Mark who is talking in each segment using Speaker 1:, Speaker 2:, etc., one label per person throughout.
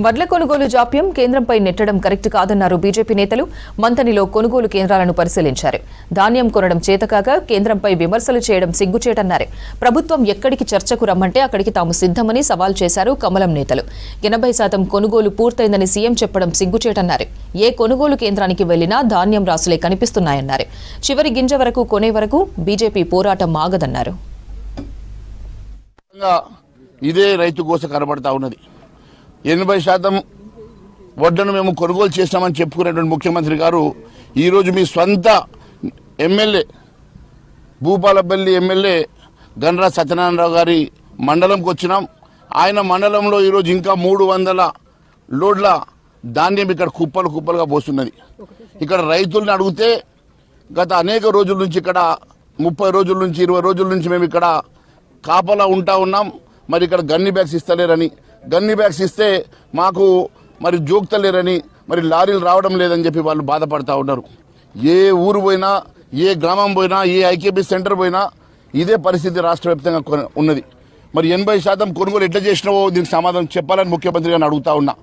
Speaker 1: వడ్ల కొనుగోలు జాప్యం కేంద్రంపై నెట్టడం కరెక్ట్ కాదన్నారు బీజేపీ నేతలు. మంథనిలో కొనుగోలు కేంద్రాలను పరిశీలించారు. ధాన్యం కొనడం చేతకాక కేంద్రంపై విమర్శలు చేయడం సిగ్గుచేటన్నారు. ప్రభుత్వం ఎక్కడికి చర్చకు రమ్మంటే అక్కడికి తాము సిద్ధమని సవాల్ చేశారు కమలం నేతలు. 80% కొనుగోలు పూర్తయిందని సీఎం చెప్పడం సిగ్గుచేటన్నారు. ఏ కొనుగోలు కేంద్రానికి వెళ్లినా ధాన్యం రాసులే కనిపిస్తున్నాయన్నారు. చివరి గింజ వరకు కొనే వరకు బీజేపీ పోరాటం ఆగదన్నారు.
Speaker 2: ఇదే రైతు కోస కనబడతా ఉన్నది. 80% వడ్లను మేము కొనుగోలు చేస్తామని చెప్పుకునేటువంటి ముఖ్యమంత్రి గారు ఈరోజు మీ స్వంత ఎమ్మెల్యే భూపాలపల్లి ఎమ్మెల్యే గండ్ర సత్యనారాయణరావు గారి మండలంకి వచ్చినాం. ఆయన మండలంలో ఈరోజు ఇంకా 300 లోడ్ల ధాన్యం ఇక్కడ కుప్పలుగా పోస్తున్నది. ఇక్కడ రైతుల్ని అడిగితే గత అనేక రోజుల నుంచి ఇక్కడ 30 రోజుల నుంచి 20 రోజుల నుంచి మేము ఇక్కడ కాపలా ఉంటా ఉన్నాం. మరి ఇక్కడ గన్ని బ్యాగ్స్ ఇస్తలేరని, గన్ని బ్యాగ్స్ ఇస్తే మాకు మరి జోక్తలేరని, మరి లారీలు రావడం లేదని చెప్పి వాళ్ళు బాధపడతా ఉన్నారు. ఏ ఊరు పోయినా, ఏ గ్రామం పోయినా, ఏ ఐకేపీ సెంటర్ పోయినా ఇదే పరిస్థితి రాష్ట్ర వ్యాప్తంగా ఉన్నది. మరి 80% కొనుగోలు ఎట్లా చేసినావో దీనికి సమాధానం చెప్పాలని ముఖ్యమంత్రి గారిని అడుగుతా ఉన్నా.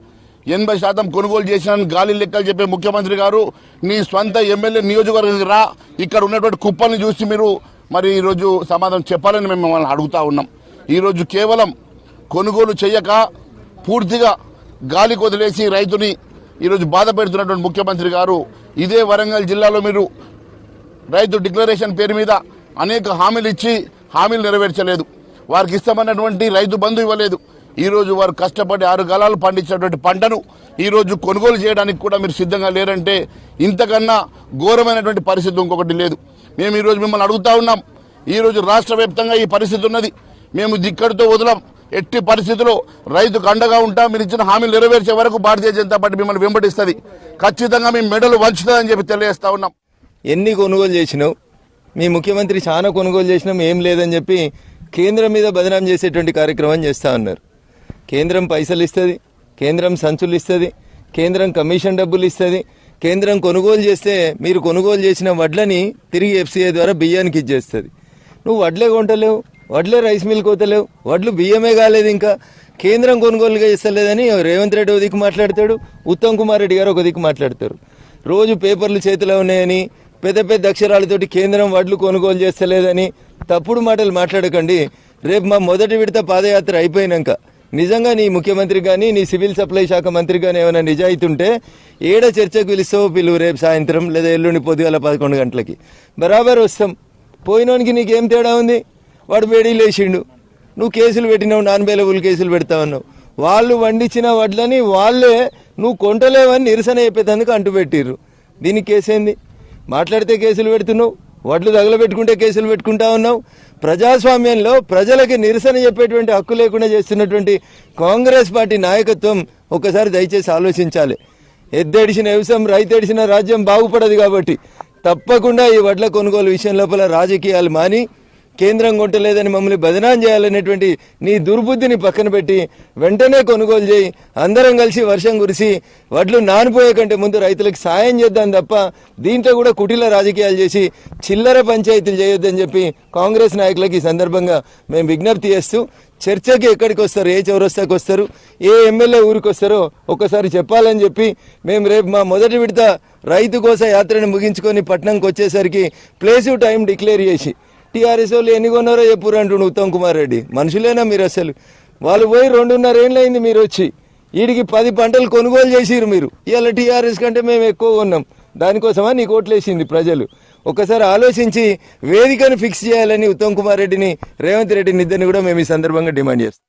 Speaker 2: 80% కొనుగోలు చేసిన గాలి లెక్కలు చెప్పే ముఖ్యమంత్రి గారు నీ స్వంత ఎమ్మెల్యే నియోజకవర్గానికి రా, ఇక్కడ ఉన్నటువంటి కుప్పల్ని చూసి మీరు మరి ఈరోజు సమాధానం చెప్పాలని మేము మిమ్మల్ని అడుగుతా ఉన్నాం. ఈరోజు కేవలం కొనుగోలు చేయక పూర్తిగా గాలి కొదిలేసి రైతుని ఈరోజు బాధ పెడుతున్నటువంటి ముఖ్యమంత్రి గారు ఇదే వరంగల్ జిల్లాలో మీరు రైతు డిక్లరేషన్ పేరు మీద అనేక హామీలు ఇచ్చి హామీలు నెరవేర్చలేదు. వారికి ఇస్తామన్నటువంటి రైతు బంధు ఇవ్వలేదు. ఈరోజు వారు కష్టపడి 6 కాలాలు పండించినటువంటి పంటను ఈరోజు కొనుగోలు చేయడానికి కూడా మీరు సిద్ధంగా లేరంటే ఇంతకన్నా ఘోరమైనటువంటి పరిస్థితి ఇంకొకటి లేదు. మేము ఈరోజు మిమ్మల్ని అడుగుతా ఉన్నాం. ఈరోజు రాష్ట్ర వ్యాప్తంగా ఈ పరిస్థితి ఉన్నది. మేము ఇక్కడితో వదలం. ఎట్టి పరిస్థితుల్లో రైతుకు అండగా ఉంటాం. మీరు ఇచ్చిన హామీలు నెరవేర్చే వరకు భారతీయ జనతా పార్టీ మిమ్మల్ని వెంబడిస్తుంది. ఖచ్చితంగా మేము మెడలు వంచుతుందని చెప్పి తెలియజేస్తా ఉన్నాం.
Speaker 3: ఎన్ని కొనుగోలు చేసినావు? మీ ముఖ్యమంత్రి చాలా కొనుగోలు చేసినాం, ఏం లేదని చెప్పి కేంద్రం మీద బదనాం చేసేటువంటి కార్యక్రమం చేస్తూ ఉన్నారు. కేంద్రం పైసలు ఇస్తుంది, కేంద్రం సంచులు ఇస్తుంది, కేంద్రం కమిషన్ డబ్బులు ఇస్తుంది. కేంద్రం కొనుగోలు చేస్తే మీరు కొనుగోలు చేసిన వడ్లని తిరిగి ఎఫ్సీఐ ద్వారా బియ్యానికి ఇచ్చేస్తుంది. నువ్వు వడ్లే కొంటలేవు, వడ్లే రైస్ మిల్ కోతలేవు, వడ్లు బియ్యమే కాలేదు. ఇంకా కేంద్రం కొనుగోలుగా చేస్తలేదని రేవంత్ రెడ్డి ఒక దిక్కు మాట్లాడతాడు, ఉత్తమ్ కుమార్ రెడ్డి గారు ఒక దిక్కు మాట్లాడతారు. రోజు పేపర్లు చేతిలో ఉన్నాయని పెద్ద పెద్ద అక్షరాలతోటి కేంద్రం వడ్లు కొనుగోలు చేస్తలేదని తప్పుడు మాటలు మాట్లాడకండి. రేపు మా మొదటి విడత పాదయాత్ర అయిపోయినాక నిజంగా నీ ముఖ్యమంత్రి కానీ నీ సివిల్ సప్లై శాఖ మంత్రి కానీ ఏమైనా నిజాయితీ ఉంటే ఏడ చర్చకు పిలుస్తావో పిలువు. రేపు సాయంత్రం లేదా ఎల్లుండి పొద్దుగాల 11 గంటలకి బరాబర్ వస్తాం. పోయినోనికి నీకేం తేడా ఉంది? వాడు బేడీలు వేసిండు, నువ్వు కేసులు పెట్టినావు, నాన్ బెయిలబుల్ కేసులు పెడతా ఉన్నావు. వాళ్ళు వండించిన వడ్లని వాళ్ళే నువ్వు కొంటలేవని నిరసన చెప్పేందుకు అంటుపెట్టిర్రు. దీనికి కేసేంది? మాట్లాడితే కేసులు పెడుతున్నావు, వడ్లు తగలబెట్టుకుంటే కేసులు పెట్టుకుంటా ఉన్నావు. ప్రజాస్వామ్యంలో ప్రజలకి నిరసన చెప్పేటువంటి హక్కు లేకుండా చేస్తున్నటువంటి కాంగ్రెస్ పార్టీ నాయకత్వం ఒకసారి దయచేసి ఆలోచించాలి. ఎద్దెడిసిన వ్యవసాయం, రైతు ఎడిసిన రాజ్యం బాగుపడదు. కాబట్టి తప్పకుండా ఈ వడ్ల కొనుగోలు విషయం లోపల రాజకీయాలు మాని కేంద్రం కొంటలేదని మమ్మల్ని బదనాం చేయాలనేటువంటి నీ దుర్బుద్ధిని పక్కన పెట్టి వెంటనే కొనుగోలు చేయి. అందరం కలిసి వర్షం కురిసి వడ్లు నానిపోయే కంటే ముందు రైతులకు సాయం చేద్దాం తప్ప దీంట్లో కూడా కుటిల రాజకీయాలు చేసి చిల్లర పంచాయతీలు చేయొద్దని చెప్పి కాంగ్రెస్ నాయకులకు ఈ సందర్భంగా మేము విజ్ఞప్తి చేస్తూ, చర్చకి ఎక్కడికి వస్తారు, ఏ చౌరస్తాకి వస్తారు, ఏ ఎమ్మెల్యే ఊరికి వస్తారో ఒక్కసారి చెప్పాలని చెప్పి మేము రేపు మా మొదటి విడత రైతు కోస యాత్రను ముగించుకొని పట్నంకి వచ్చేసరికి ప్లేసు టైం డిక్లేర్ చేసి టీఆర్ఎస్ వాళ్ళు ఎన్ని కొన్నారో చెప్పురు అంటుండు ఉత్తమ్ కుమార్ రెడ్డి. మనుషులేనా మీరు? అసలు వాళ్ళు పోయి 2.5 ఏళ్ళు అయింది మీరు వచ్చి. వీడికి 10 పంటలు కొనుగోలు చేసిరు మీరు. ఇవాళ టీఆర్ఎస్ కంటే మేము ఎక్కువ కొన్నాం. దానికోసమా నీకు ఓట్లేసింది ప్రజలు? ఒకసారి ఆలోచించి వేదికను ఫిక్స్ చేయాలని ఉత్తమ్ కుమార్ రెడ్డిని, రేవంత్ రెడ్డిని ఇద్దరిని కూడా మేము ఈ సందర్భంగా డిమాండ్ చేస్తాం.